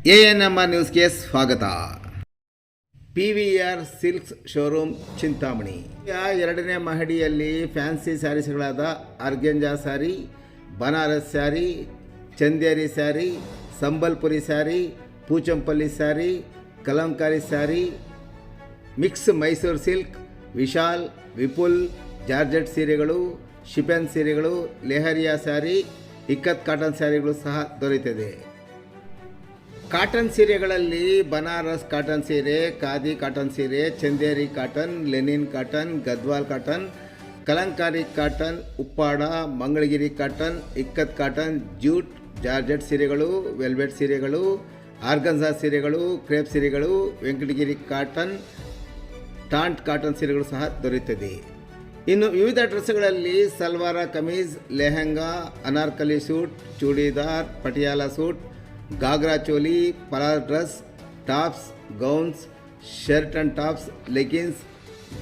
ANMR ನ್ಯೂಸ್ಗೆ ಸ್ವಾಗತ. PVR silks showroom Chintamani ಎರಡನೇ ಮಹಡಿಯಲ್ಲಿ ಫ್ಯಾನ್ಸಿ ಸ್ಯಾರೀಸ್ಗಳಾದ organza sari, Banaras sari, Chanderi sari, Sambalpuri sari, Pochampally sari, Kalamkari sari, mix Mysore silk, Vishal, Vipul, georgette ಸೀರೆಗಳು, ಶಿಫನ್ ಸೀರೆಗಳು, ಲೆಹರಿಯಾ ಸ್ಯಾರಿ, ಇಕ್ಕತ್ ಕಾಟನ್ ಸ್ಯಾರಿಗಳು ಸಹ ದೊರೆಯುತ್ತದೆ. ಕಾಟನ್ ಸೀರೆಗಳಲ್ಲಿ ಬನಾರಸ್ ಕಾಟನ್ ಸೀರೆ, ಖಾದಿ ಕಾಟನ್ ಸೀರೆ, Chanderi cotton, Lenin cotton, Gadwal cotton, Kalamkari cotton, Uppada, Mangalagiri cotton, ikat cotton, jute, georgette ಸೀರೆಗಳು, ವೆಲ್ವೆಟ್ ಸೀರೆಗಳು, ಆರ್ಗನ್ಜಾ ಸೀರೆಗಳು, ಕ್ರೇಪ್ ಸೀರೆಗಳು, ವೆಂಕಟಗಿರಿ ಕಾಟನ್, ಟಾಂಟ್ ಕಾಟನ್ ಸೀರೆಗಳು ಸಹ ದೊರೆಯುತ್ತದೆ. ಇನ್ನು ವಿವಿಧ ಡ್ರೆಸ್ಗಳಲ್ಲಿ ಸಲ್ವಾರ ಕಮೀಜ್, ಲೆಹಂಗಾ, ಅನಾರ್ಕಲಿ ಸೂಟ್, ಚೂಡಿದಾರ್, ಪಟಿಯಾಲ ಸೂಟ್, ಗಾಗ್ರಾ ಚೋಲಿ, ಪಲಾರ್ dress, tops, gowns, shirt and tops, leggings,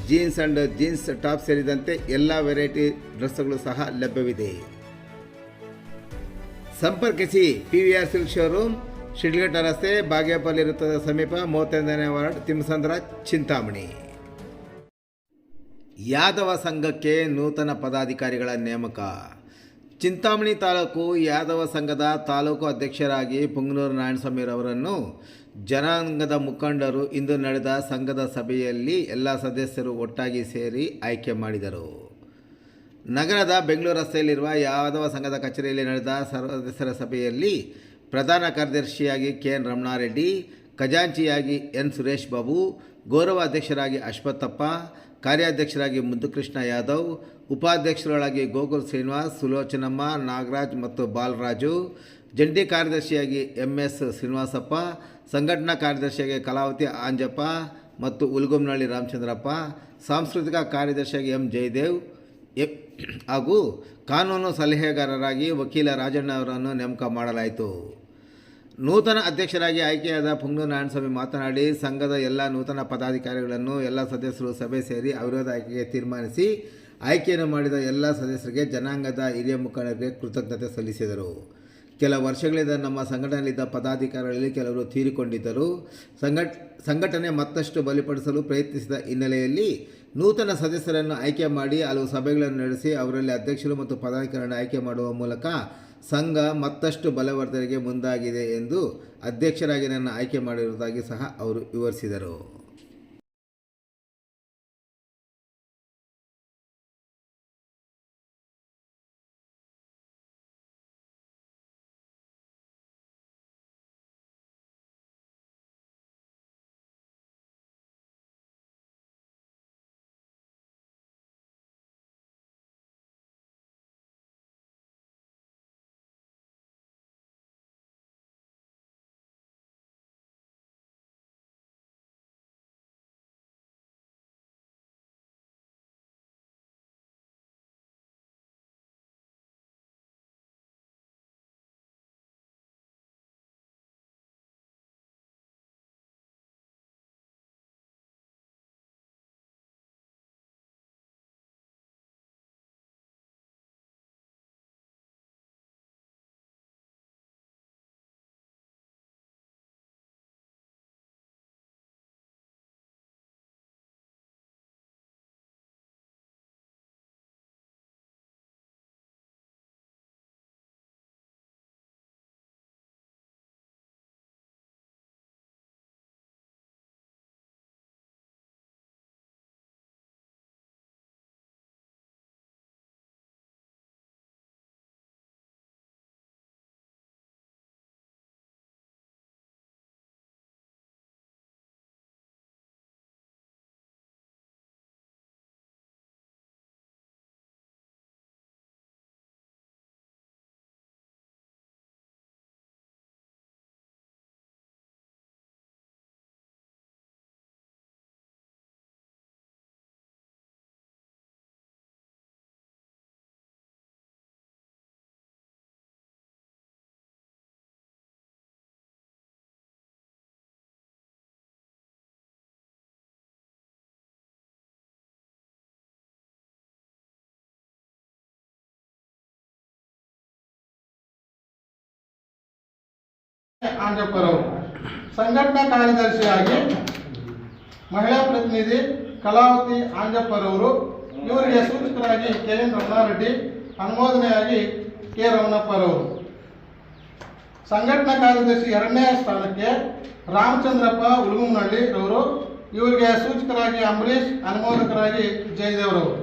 jeans and jeans top ಸೇರಿದಂತೆ ಎಲ್ಲ ವೆರೈಟಿ ಡ್ರೆಸ್ಗಳು ಸಹ ಲಭ್ಯವಿದೆ. ಸಂಪರ್ಕಿಸಿ PVR ಸಿಲ್ಕ್ ಶೋರೂಮ್, ಶಿಡ್ಲಘಟ್ಟ ರಸ್ತೆ, ಬಾಗೇಪಲ್ಲಿ ವೃತ್ತದ ಸಮೀಪ, 35ನೇ ವಾರ್ಡ್, ತಿಮ್ಮಸಂದ್ರ, ಚಿಂತಾಮಣಿ. ಯಾದವ ಸಂಘಕ್ಕೆ ನೂತನ ಪದಾಧಿಕಾರಿಗಳ ನೇಮಕ. ಚಿಂತಾಮಣಿ ತಾಲೂಕು ಯಾದವ ಸಂಘದ ತಾಲೂಕು ಅಧ್ಯಕ್ಷರಾಗಿ ಪುಂಗನೂರು ನಾರಾಯಣಸ್ವಾಮಿರವರನ್ನು ಜನಾಂಗದ ಮುಖಂಡರು ಇಂದು ನಡೆದ ಸಂಘದ ಸಭೆಯಲ್ಲಿ ಎಲ್ಲ ಸದಸ್ಯರು ಒಟ್ಟಾಗಿ ಸೇರಿ ಆಯ್ಕೆ ಮಾಡಿದರು. ನಗರದ ಬೆಂಗಳೂರು ರಸ್ತೆಯಲ್ಲಿರುವ ಯಾದವ ಸಂಘದ ಕಚೇರಿಯಲ್ಲಿ ನಡೆದ ಸದಸ್ಯರ ಸಭೆಯಲ್ಲಿ ಪ್ರಧಾನ ಕಾರ್ಯದರ್ಶಿಯಾಗಿ KN ರಮಣಾರೆಡ್ಡಿ, ಖಜಾಂಚಿಯಾಗಿ N ಸುರೇಶ್ ಬಾಬು, ಗೌರವ ಅಧ್ಯಕ್ಷರಾಗಿ ಅಶ್ವತ್ಥಪ್ಪ, ಕಾರ್ಯಾಧ್ಯಕ್ಷರಾಗಿ ಮುದ್ದುಕೃಷ್ಣ ಯಾದವ್, ಉಪಾಧ್ಯಕ್ಷರುಗಳಾಗಿ ಗೋಕುಲ್ ಶ್ರೀನಿವಾಸ್, ಸುಲೋಚನಮ್ಮ, ನಾಗರಾಜ್ ಮತ್ತು ಬಾಲರಾಜು, ಜಂಟಿ ಕಾರ್ಯದರ್ಶಿಯಾಗಿ MS ಶ್ರೀನಿವಾಸಪ್ಪ, ಸಂಘಟನಾ ಕಾರ್ಯದರ್ಶಿಯಾಗಿ ಕಲಾವತಿ ಆಂಜಪ್ಪ ಮತ್ತು ಉಲ್ಗುಮ್ನಳ್ಳಿ ರಾಮಚಂದ್ರಪ್ಪ, ಸಾಂಸ್ಕೃತಿಕ ಕಾರ್ಯದರ್ಶಿಯಾಗಿ M ಜಯದೇವ್ ಹಾಗೂ ಕಾನೂನು ಸಲಹೆಗಾರರಾಗಿ ವಕೀಲ ರಾಜಣ್ಣ ಅವರನ್ನು ನೇಮಕ ಮಾಡಲಾಯಿತು. ನೂತನ ಅಧ್ಯಕ್ಷರಾಗಿ ಆಯ್ಕೆಯಾದ ಪುಂಗನೂರು ನಾರಾಯಣಸ್ವಾಮಿ ಮಾತನಾಡಿ, ಸಂಘದ ಎಲ್ಲ ನೂತನ ಪದಾಧಿಕಾರಿಗಳನ್ನು ಎಲ್ಲ ಸದಸ್ಯರು ಸಭೆ ಸೇರಿ ಅವಿರೋಧ ಆಯ್ಕೆಗೆ ತೀರ್ಮಾನಿಸಿ ಆಯ್ಕೆಯನ್ನು ಮಾಡಿದ ಎಲ್ಲ ಸದಸ್ಯರಿಗೆ ಜನಾಂಗದ ಹಿರಿಯ ಮುಖಂಡರಿಗೆ ಕೃತಜ್ಞತೆ ಸಲ್ಲಿಸಿದರು. ಕೆಲ ವರ್ಷಗಳಿಂದ ನಮ್ಮ ಸಂಘಟನೆಯಲ್ಲಿದ್ದ ಪದಾಧಿಕಾರಿಗಳಲ್ಲಿ ಕೆಲವರು ತೀರಿಕೊಂಡಿದ್ದರು. ಸಂಘಟನೆ ಮತ್ತಷ್ಟು ಬಲಪಡಿಸಲು ಪ್ರಯತ್ನಿಸಿದ ಹಿನ್ನೆಲೆಯಲ್ಲಿ ನೂತನ ಸದಸ್ಯರನ್ನು ಆಯ್ಕೆ ಮಾಡಿ ಹಲವು ಸಭೆಗಳನ್ನು ನಡೆಸಿ ಅವರಲ್ಲಿ ಅಧ್ಯಕ್ಷರು ಮತ್ತು ಪದಾಧಿಕಾರಿಗಳನ್ನು ಆಯ್ಕೆ ಮಾಡುವ ಮೂಲಕ ಸಂಘ ಮತ್ತಷ್ಟು ಬಲವರ್ಧನೆಗೆ ಮುಂದಾಗಿದೆ ಎಂದು ಅಧ್ಯಕ್ಷರಾಗಿ ನನ್ನ ಆಯ್ಕೆ ಮಾಡಿರುವುದಾಗಿ ಸಹ ಅವರು ವಿವರಿಸಿದರು. ಆಂಜಪ್ಪರವರು ಸಂಘಟನಾ ಕಾರ್ಯದರ್ಶಿಯಾಗಿ ಮಹಿಳಾ ಪ್ರತಿನಿಧಿ ಕಲಾವತಿ ಆಂಜಪ್ಪರವರು, ಇವರಿಗೆ ಸೂಚಕರಾಗಿ ಕೆಎನ್ ರಮಣಾರೆಡ್ಡಿ, ಅನುಮೋದನೆಯಾಗಿ ಕೆ ರಮಣಪ್ಪರವರು. ಸಂಘಟನಾ ಕಾರ್ಯದರ್ಶಿ 2ನೇ ಸ್ಥಾನಕ್ಕೆ ರಾಮಚಂದ್ರಪ್ಪ ಉಳುಗುಮನಹಳ್ಳಿ ರವರು, ಇವರಿಗೆ ಸೂಚಕರಾಗಿ ಅಂಬರೀಶ್, ಅನುಮೋದಕರಾಗಿ ಜಯದೇವರವರು.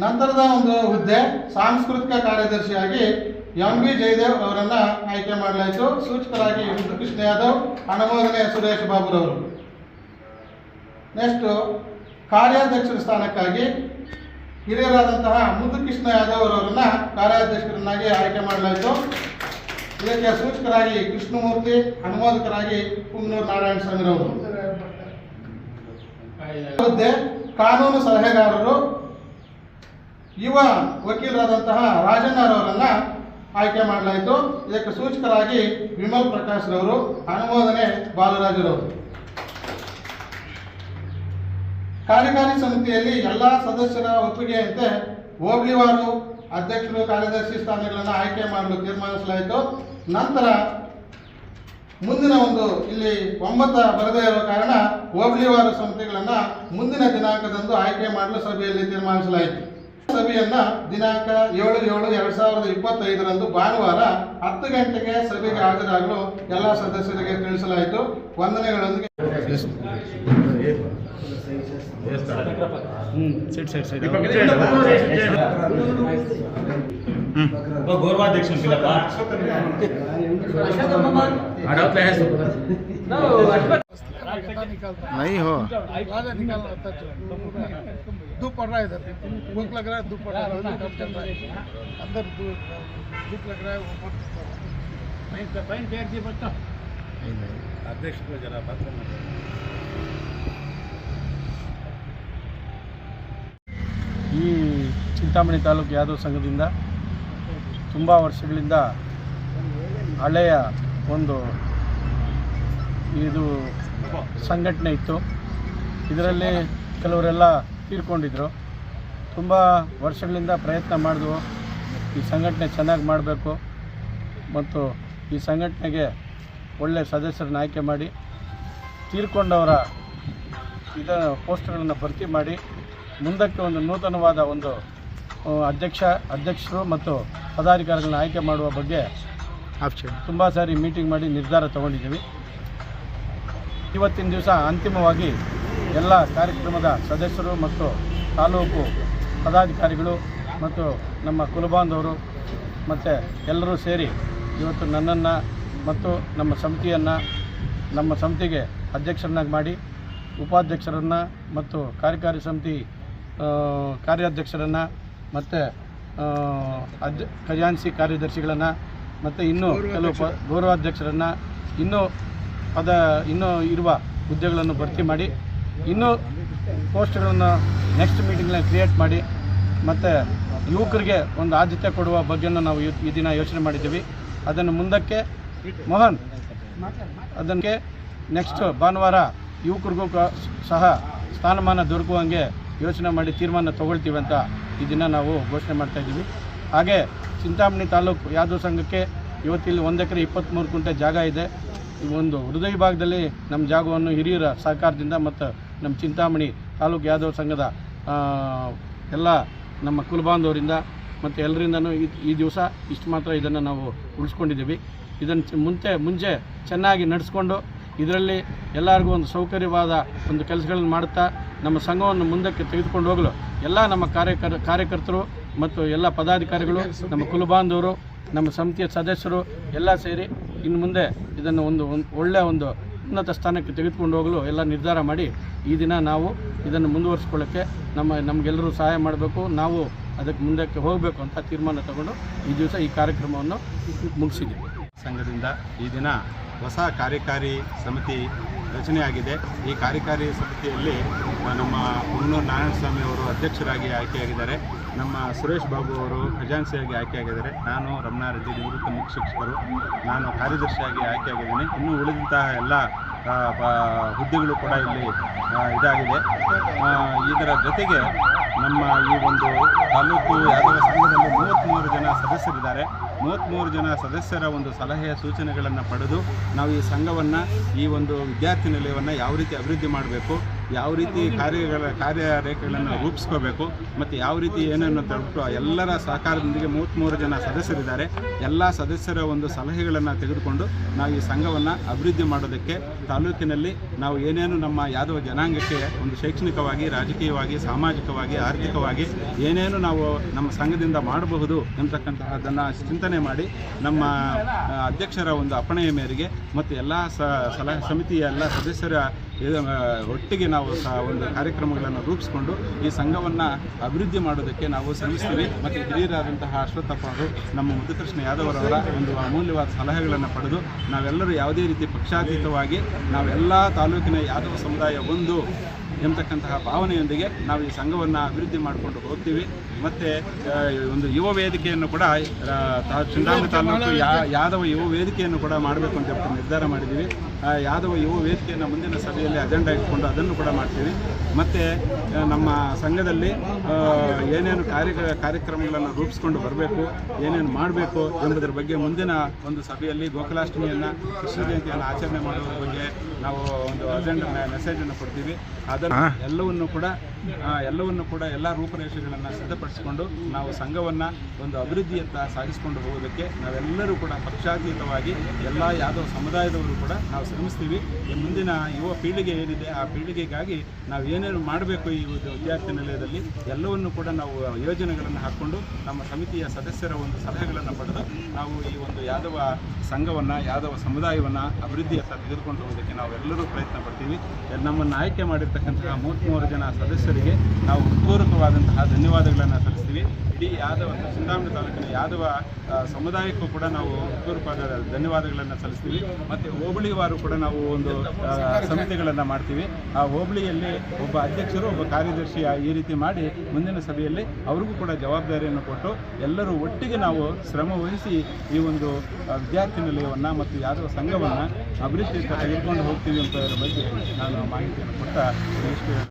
ನಂತರದ ಒಂದು ಹುದ್ದೆ ಸಾಂಸ್ಕೃತಿಕ ಕಾರ್ಯದರ್ಶಿಯಾಗಿ ಎಂ ಬಿ ಜಯದೇವ್ ಅವರನ್ನ ಆಯ್ಕೆ ಮಾಡಲಾಯಿತು. ಸೂಚಕರಾಗಿ ಮುದ್ದುಕೃಷ್ಣ ಯಾದವ್, ಅನುಮೋದನೆ ಸುರೇಶ್ ಬಾಬುರವರು. ನೆಕ್ಸ್ಟ್ ಕಾರ್ಯಾಧ್ಯಕ್ಷರ ಸ್ಥಾನಕ್ಕಾಗಿ ಹಿರಿಯರಾದಂತಹ ಮುದ್ದುಕೃಷ್ಣ ಯಾದವ್ ಅವರನ್ನ ಕಾರ್ಯಾಧ್ಯಕ್ಷರನ್ನಾಗಿ ಆಯ್ಕೆ ಮಾಡಲಾಯಿತು. ಇದಕ್ಕೆ ಸೂಚಕರಾಗಿ ಕೃಷ್ಣಮೂರ್ತಿ, ಅನುಮೋದಕರಾಗಿ ಪುಂಗನೂರು ನಾರಾಯಣ ಸ್ವಾಮಿರವರು. ಹುದ್ದೆ ಕಾನೂನು ಸಲಹೆಗಾರರು ಯುವ ವಕೀಲರಾದಂತಹ ರಾಜಣ್ಣರವರನ್ನ ಆಯ್ಕೆ ಮಾಡಲಾಯಿತು. ಇದಕ್ಕೆ ಸೂಚಕರಾಗಿ ವಿಮಲ್ ಪ್ರಕಾಶ್ ರವರು, ಅನುಮೋದನೆ ಬಾಲರಾಜರವರು. ಕಾರ್ಯಕಾರಿ ಸಮಿತಿಯಲ್ಲಿ ಎಲ್ಲ ಸದಸ್ಯರ ಒಪ್ಪಿಗೆಯಂತೆ ಹೋಬಳಿವಾರು ಅಧ್ಯಕ್ಷರು, ಕಾರ್ಯದರ್ಶಿ ಸ್ಥಾನಗಳನ್ನು ಆಯ್ಕೆ ಮಾಡಲು ತೀರ್ಮಾನಿಸಲಾಯಿತು. ನಂತರ ಮುಂದಿನ ಒಂದು ಇಲ್ಲಿ 9 ಬರದೇ ಇರುವ ಕಾರಣ ಹೋಬಳಿವಾರು ಸಮಿತಿಗಳನ್ನು ಮುಂದಿನ ದಿನಾಂಕದಂದು ಆಯ್ಕೆ ಮಾಡಲು ಸಭೆಯಲ್ಲಿ ತೀರ್ಮಾನಿಸಲಾಯಿತು. ಸಭೆಯನ್ನ ದಿನಾಂಕ 7/7/2025 ಭಾನುವಾರ 10 ಗಂಟೆಗೆ ಸಭೆಗೆ ಹಾಜರಾಗಲು ಎಲ್ಲ ಸದಸ್ಯರಿಗೆ ತಿಳಿಸಲಾಯಿತು. ವಂದನೆಗಳೊಂದಿಗೆ गौरवाध्यक्ष नहीं हो धूप पड़ रहा है, इधर भूख लग रहा है, धूप पड़ रहा है, काम चल रहा है, अंदर धूप लग रहा है, ऊपर अध्यक्ष को जरा बात करना। ಈ ಚಿಂತಾಮಣಿ ತಾಲೂಕು ಯಾದವ ಸಂಘದಿಂದ ತುಂಬ ವರ್ಷಗಳಿಂದ ಹಳೆಯ ಒಂದು ಇದು ಸಂಘಟನೆ ಇತ್ತು. ಇದರಲ್ಲಿ ಕೆಲವರೆಲ್ಲ ತೀರ್ಕೊಂಡಿದ್ರು. ತುಂಬ ವರ್ಷಗಳಿಂದ ಪ್ರಯತ್ನ ಮಾಡಿದ್ವು ಈ ಸಂಘಟನೆ ಚೆನ್ನಾಗಿ ಮಾಡಬೇಕು ಮತ್ತು ಈ ಸಂಘಟನೆಗೆ ಒಳ್ಳೆಯ ಸದಸ್ಯರನ್ನ ಆಯ್ಕೆ ಮಾಡಿ ತೀರ್ಕೊಂಡವರ ಪೋಸ್ಟ್ಗಳನ್ನು ಭರ್ತಿ ಮಾಡಿ ಮುಂದಕ್ಕೆ ಒಂದು ನೂತನವಾದ ಒಂದು ಅಧ್ಯಕ್ಷರು ಮತ್ತು ಪದಾಧಿಕಾರಿಗಳನ್ನ ಆಯ್ಕೆ ಮಾಡುವ ಬಗ್ಗೆ ತುಂಬ ಸಾರಿ ಮೀಟಿಂಗ್ ಮಾಡಿ ನಿರ್ಧಾರ ತಗೊಂಡಿದ್ದೀವಿ. ಇವತ್ತಿನ ದಿವಸ ಅಂತಿಮವಾಗಿ ಎಲ್ಲ ಕಾರ್ಯಕ್ರಮದ ಸದಸ್ಯರು ಮತ್ತು ತಾಲೂಕು ಪದಾಧಿಕಾರಿಗಳು ಮತ್ತು ನಮ್ಮ ಕುಲಬಾಂಧವರು ಮತ್ತು ಎಲ್ಲರೂ ಸೇರಿ ಇವತ್ತು ನನ್ನನ್ನು ಮತ್ತು ನಮ್ಮ ಸಮಿತಿಗೆ ಅಧ್ಯಕ್ಷರನ್ನಾಗಿ ಮಾಡಿ ಉಪಾಧ್ಯಕ್ಷರನ್ನು ಮತ್ತು ಕಾರ್ಯಕಾರಿ ಸಮಿತಿ ಕಾರ್ಯಾಧ್ಯಕ್ಷರನ್ನು ಮತ್ತು ಖಜಾನ್ಸಿ ಕಾರ್ಯದರ್ಶಿಗಳನ್ನು ಮತ್ತು ಇನ್ನೂ ಕೆಲವು ಗೌರವಾಧ್ಯಕ್ಷರನ್ನು ಇನ್ನೂ ಇರುವ ಹುದ್ದೆಗಳನ್ನು ಭರ್ತಿ ಮಾಡಿ ಇನ್ನೂ ಪೋಸ್ಟ್ಗಳನ್ನು ನೆಕ್ಸ್ಟ್ ಮೀಟಿಂಗ್ನಲ್ಲಿ ಕ್ರಿಯೇಟ್ ಮಾಡಿ ಮತ್ತು ಯುವಕರಿಗೆ ಒಂದು ಆದ್ಯತೆ ಕೊಡುವ ಬಗ್ಗೆಯನ್ನು ನಾವು ಈ ದಿನ ಯೋಚನೆ ಮಾಡಿದ್ದೀವಿ. ಅದನ್ನು ಮುಂದಕ್ಕೆ ಅದಕ್ಕೆ ನೆಕ್ಸ್ಟ್ ಭಾನುವಾರ ಯುವಕರಿಗೂ ಸಹ ಸ್ಥಾನಮಾನ ದೊರಕುವಂಗೆ ಯೋಚನೆ ಮಾಡಿ ತೀರ್ಮಾನ ತಗೊಳ್ತೀವಿ ಅಂತ ಈ ದಿನ ನಾವು ಘೋಷಣೆ ಮಾಡ್ತಾಯಿದ್ದೀವಿ. ಹಾಗೆ ಚಿಂತಾಮಣಿ ತಾಲೂಕು ಯಾದವ ಸಂಘಕ್ಕೆ ಇವತ್ತಿಲ್ಲಿ 1 ಎಕರೆ 23 ಗುಂಟೆ ಜಾಗ ಇದೆ. ಈ ಒಂದು ಹೃದಯ ಭಾಗದಲ್ಲಿ ನಮ್ಮ ಜಾಗವನ್ನು ಹಿರಿಯರ ಸಹಕಾರದಿಂದ ಮತ್ತು ನಮ್ಮ ಚಿಂತಾಮಣಿ ತಾಲೂಕು ಯಾದವ ಸಂಘದ ಎಲ್ಲ ನಮ್ಮ ಕುಲಬಾಂಧವರಿಂದ ಮತ್ತು ಎಲ್ಲರಿಂದನೂ ಈ ದಿವಸ ಇಷ್ಟು ಮಾತ್ರ ಇದನ್ನು ನಾವು ಉಳಿಸ್ಕೊಂಡಿದ್ದೀವಿ. ಇದನ್ನು ಮುಂಚೆ ಚೆನ್ನಾಗಿ ನಡೆಸ್ಕೊಂಡು ಇದರಲ್ಲಿ ಎಲ್ಲರಿಗೂ ಒಂದು ಸೌಕರ್ಯವಾದ ಒಂದು ಕೆಲಸಗಳನ್ನು ಮಾಡುತ್ತಾ ನಮ್ಮ ಸಂಘವನ್ನು ಮುಂದಕ್ಕೆ ತೆಗೆದುಕೊಂಡು ಹೋಗಲು ಎಲ್ಲ ನಮ್ಮ ಕಾರ್ಯಕರ್ತರು ಮತ್ತು ಎಲ್ಲ ಪದಾಧಿಕಾರಿಗಳು, ನಮ್ಮ ಕುಲಬಾಂಧವರು, ನಮ್ಮ ಸಮಿತಿಯ ಸದಸ್ಯರು ಎಲ್ಲ ಸೇರಿ ಇನ್ನು ಮುಂದೆ ಇದನ್ನು ಒಂದು ಒಳ್ಳೆಯ ಒಂದು ಉನ್ನತ ಸ್ಥಾನಕ್ಕೆ ತೆಗೆದುಕೊಂಡು ಹೋಗಲು ಎಲ್ಲ ನಿರ್ಧಾರ ಮಾಡಿ ಈ ದಿನ ನಾವು ಇದನ್ನು ಮುಂದುವರಿಸ್ಕೊಳ್ಳೋಕ್ಕೆ ನಮಗೆಲ್ಲರೂ ಸಹಾಯ ಮಾಡಬೇಕು, ನಾವು ಅದಕ್ಕೆ ಮುಂದಕ್ಕೆ ಹೋಗಬೇಕು ಅಂತ ತೀರ್ಮಾನ ತಗೊಂಡು ಈ ದಿವಸ ಈ ಕಾರ್ಯಕ್ರಮವನ್ನು ಮುಗಿಸಿದ್ದೀವಿ. ಸಂಘದಿಂದ ಈ ದಿನ ಹೊಸ ಕಾರ್ಯಕಾರಿ ಸಮಿತಿ ರಚನೆಯಾಗಿದೆ. ಈ ಕಾರ್ಯಕಾರಿ ಸಮಿತಿಯಲ್ಲಿ ನಮ್ಮ ಪುಂಗನೂರು ನಾರಾಯಣ ಸ್ವಾಮಿ ಅವರು ಅಧ್ಯಕ್ಷರಾಗಿ ಆಯ್ಕೆಯಾಗಿದ್ದಾರೆ. ನಮ್ಮ ಸುರೇಶ್ ಬಾಬು ಅವರು ಖಜಾನ್ಸಿಯಾಗಿ ಆಯ್ಕೆಯಾಗಿದ್ದಾರೆ. ನಾನು ರಮಣಾರೆಡ್ಡಿ ನಿವೃತ್ತ ಮುಖ್ಯ ಶಿಕ್ಷಕರು, ನಾನು ಕಾರ್ಯದರ್ಶಿಯಾಗಿ ಆಯ್ಕೆಯಾಗಿದ್ದೀನಿ. ಇನ್ನೂ ಉಳಿದಂತಹ ಎಲ್ಲ ಹುದ್ದೆಗಳು ಕೂಡ ಇಲ್ಲಿ ಇದಾಗಿದೆ. ಇದರ ಜೊತೆಗೆ ನಮ್ಮ ಈ ಒಂದು ತಾಲೂಕು ಯಾದವ ಸಂಘದಲ್ಲಿ 33 ಜನ ಸದಸ್ಯರಿದ್ದಾರೆ. 33 ಜನ ಸದಸ್ಯರ ಒಂದು ಸಲಹೆಯ ಸೂಚನೆಗಳನ್ನು ಪಡೆದು ನಾವು ಈ ಸಂಘವನ್ನು, ಈ ಒಂದು ವಿದ್ಯಾರ್ಥಿ ನಿಲಯವನ್ನು ಯಾವ ರೀತಿ ಅಭಿವೃದ್ಧಿ ಮಾಡಬೇಕು, ಯಾವ ರೀತಿ ಕಾರ್ಯರೇಖೆಗಳನ್ನು ರೂಪಿಸ್ಕೋಬೇಕು ಮತ್ತು ಯಾವ ರೀತಿ ಏನೇನು ತಲುಪು ಎಲ್ಲರ ಸಹಕಾರದೊಂದಿಗೆ 33 ಜನ ಸದಸ್ಯರಿದ್ದಾರೆ. ಎಲ್ಲ ಸದಸ್ಯರ ಒಂದು ಸಲಹೆಗಳನ್ನು ತೆಗೆದುಕೊಂಡು ನಾವು ಈ ಸಂಘವನ್ನು ಅಭಿವೃದ್ಧಿ ಮಾಡೋದಕ್ಕೆ ತಾಲೂಕಿನಲ್ಲಿ ನಾವು ಏನೇನು ನಮ್ಮ ಯಾದವ ಜನಾಂಗಕ್ಕೆ ಒಂದು ಶೈಕ್ಷಣಿಕವಾಗಿ, ರಾಜಕೀಯವಾಗಿ, ಸಾಮಾಜಿಕವಾಗಿ, ಆರ್ಥಿಕವಾಗಿ ಏನೇನು ನಾವು ನಮ್ಮ ಸಂಘದಿಂದ ಮಾಡಬಹುದು ಎಂಬತಕ್ಕಂತಹದ್ದನ್ನು ಚಿಂತನೆ ಮಾಡಿ ನಮ್ಮ ಅಧ್ಯಕ್ಷರ ಒಂದು ಅಪ್ಪಣೆಯ ಮೇರೆಗೆ ಮತ್ತು ಎಲ್ಲ ಸಲಹೆ ಸಮಿತಿಯ ಎಲ್ಲ ಸದಸ್ಯರ ಒಟ್ಟಿಗೆ ನಾವು ಒಂದು ಕಾರ್ಯಕ್ರಮಗಳನ್ನು ರೂಪಿಸಿಕೊಂಡು ಈ ಸಂಘವನ್ನು ಅಭಿವೃದ್ಧಿ ಮಾಡೋದಕ್ಕೆ ನಾವು ಶ್ರಮಿಸ್ತೀವಿ. ಮತ್ತು ಹಿರಿಯರಾದಂತಹ ಅಶ್ವತ್ಥಪ್ಪ ಅವರು, ನಮ್ಮ ಮುದ್ದುಕೃಷ್ಣ ಯಾದವರವರ ಒಂದು ಅಮೂಲ್ಯವಾದ ಸಲಹೆಗಳನ್ನು ಪಡೆದು ನಾವೆಲ್ಲರೂ ಯಾವುದೇ ರೀತಿ ಪಕ್ಷಾತೀತವಾಗಿ ನಾವೆಲ್ಲ ತಾಲೂಕಿನ ಯಾದವ ಸಮುದಾಯ ಒಂದು ಎಂಬತಕ್ಕಂತಹ ಭಾವನೆಯೊಂದಿಗೆ ನಾವು ಈ ಸಂಘವನ್ನು ಅಭಿವೃದ್ಧಿ ಮಾಡಿಕೊಂಡು ಹೋಗ್ತೀವಿ. ಮತ್ತು ಒಂದು ಯುವ ವೇದಿಕೆಯನ್ನು ಕೂಡ ಚಿಂತಾಮಣಿ ತಾಲೂಕು ಯಾದವ ಯುವ ವೇದಿಕೆಯನ್ನು ಕೂಡ ಮಾಡಬೇಕು ಅಂತ ನಿರ್ಧಾರ ಮಾಡಿದ್ದೀವಿ. ಯಾದವ ಯುವ ವೇದಿಕೆಯನ್ನು ಮುಂದಿನ ಸಭೆಯಲ್ಲಿ ಅಜೆಂಡಾ ಇಟ್ಕೊಂಡು ಅದನ್ನು ಕೂಡ ಮಾಡ್ತೀವಿ. ಮತ್ತು ನಮ್ಮ ಸಂಘದಲ್ಲಿ ಏನೇನು ಕಾರ್ಯಕ್ರಮಗಳನ್ನು ರೂಪಿಸ್ಕೊಂಡು ಬರಬೇಕು, ಏನೇನು ಮಾಡಬೇಕು ಎಂಬುದರ ಬಗ್ಗೆ ಮುಂದಿನ ಒಂದು ಸಭೆಯಲ್ಲಿ ಗೋಕುಲಾಷ್ಟಮಿಯನ್ನು, ಕೃಷ್ಣ ಜಯಂತಿಯನ್ನು ಆಚರಣೆ ಮಾಡೋದ್ರ ಬಗ್ಗೆ ನಾವು ಒಂದು ಅಜೆಂಡಾ ಮೆಸೇಜನ್ನು ಕೊಡ್ತೀವಿ. ಅದನ್ನು ಎಲ್ಲವನ್ನು ಕೂಡ ಎಲ್ಲ ರೂಪರೇಷೆಗಳನ್ನು ಸಿದ್ಧಪಡಿಸಿಕೊಂಡು ನಾವು ಸಂಘವನ್ನು ಒಂದು ಅಭಿವೃದ್ಧಿಯತ್ತ ಸಾಗಿಸಿಕೊಂಡು ಹೋಗೋದಕ್ಕೆ ನಾವೆಲ್ಲರೂ ಕೂಡ ಪಕ್ಷಾತೀತವಾಗಿ ಎಲ್ಲ ಯಾದವ ಸಮುದಾಯದವರು ಕೂಡ ನಾವು ಶ್ರಮಿಸ್ತೀವಿ. ಮುಂದಿನ ಯುವ ಪೀಳಿಗೆ ಏನಿದೆ ಆ ಪೀಳಿಗೆಗಾಗಿ ನಾವು ಏನೇನು ಮಾಡಬೇಕು ಈ ವಿದ್ಯಾರ್ಥಿ ನಿಲಯದಲ್ಲಿ ಎಲ್ಲವನ್ನು ಕೂಡ ನಾವು ಯೋಜನೆಗಳನ್ನು ಹಾಕ್ಕೊಂಡು ನಮ್ಮ ಸಮಿತಿಯ ಸದಸ್ಯರ ಒಂದು ಸಲಹೆಗಳನ್ನು ಪಡೆದು ನಾವು ಈ ಒಂದು ಯಾದವ ಸಂಘವನ್ನು, ಯಾದವ ಸಮುದಾಯವನ್ನು ಅಭಿವೃದ್ಧಿಯತ್ತ ತೆಗೆದುಕೊಂಡು ಹೋಗೋದಕ್ಕೆ ನಾವೆಲ್ಲರೂ ಪ್ರಯತ್ನ ಪಡ್ತೀವಿ. ನಮ್ಮನ್ನು ಆಯ್ಕೆ ಮಾಡಿರ್ತಕ್ಕಂತಹ 33 ಜನ ಸದಸ್ಯರಿಗೆ ನಾವು ಹೃತ್ಪೂರ್ವಕವಾದಂತಹ ಧನ್ಯವಾದಗಳನ್ನು ಸಲ್ಲಿಸ್ತೀವಿ. ಇಡೀ ಯಾದವ ಚಿಂತಾಮಣಿ ತಾಲೂಕಿನ ಯಾದವ ಸಮುದಾಯಕ್ಕೂ ಕೂಡ ನಾವು ಹೃತ್ಪೂರ್ವಕವಾದ ಧನ್ಯವಾದಗಳನ್ನು ಸಲ್ಲಿಸ್ತೀವಿ. ಮತ್ತು ಹೋಬಳಿವಾರು ಕೂಡ ನಾವು ಒಂದು ಸಮಿತಿಗಳನ್ನು ಮಾಡ್ತೀವಿ. ಆ ಹೋಬಳಿಯಲ್ಲಿ ಒಬ್ಬ ಅಧ್ಯಕ್ಷರು, ಒಬ್ಬ ಕಾರ್ಯದರ್ಶಿ ಈ ರೀತಿ ಮಾಡಿ ಮುಂದಿನ ಸಭೆಯಲ್ಲಿ ಅವ್ರಿಗೂ ಕೂಡ ಜವಾಬ್ದಾರಿಯನ್ನು ಕೊಟ್ಟು ಎಲ್ಲರೂ ಒಟ್ಟಿಗೆ ನಾವು ಶ್ರಮ ವಹಿಸಿ ಈ ಒಂದು ವಿದ್ಯಾರ್ಥಿ ನಿಲಯವನ್ನು ಮತ್ತು ಯಾದವ ಸಂಘವನ್ನು ಅಭಿವೃದ್ಧಿ ತೆಗೆದುಕೊಂಡು ಹೋಗ್ತೀವಿ ಅಂತ ಬಗ್ಗೆ ನಾನು ಮಾಹಿತಿಯನ್ನು ಕೊಟ್ಟ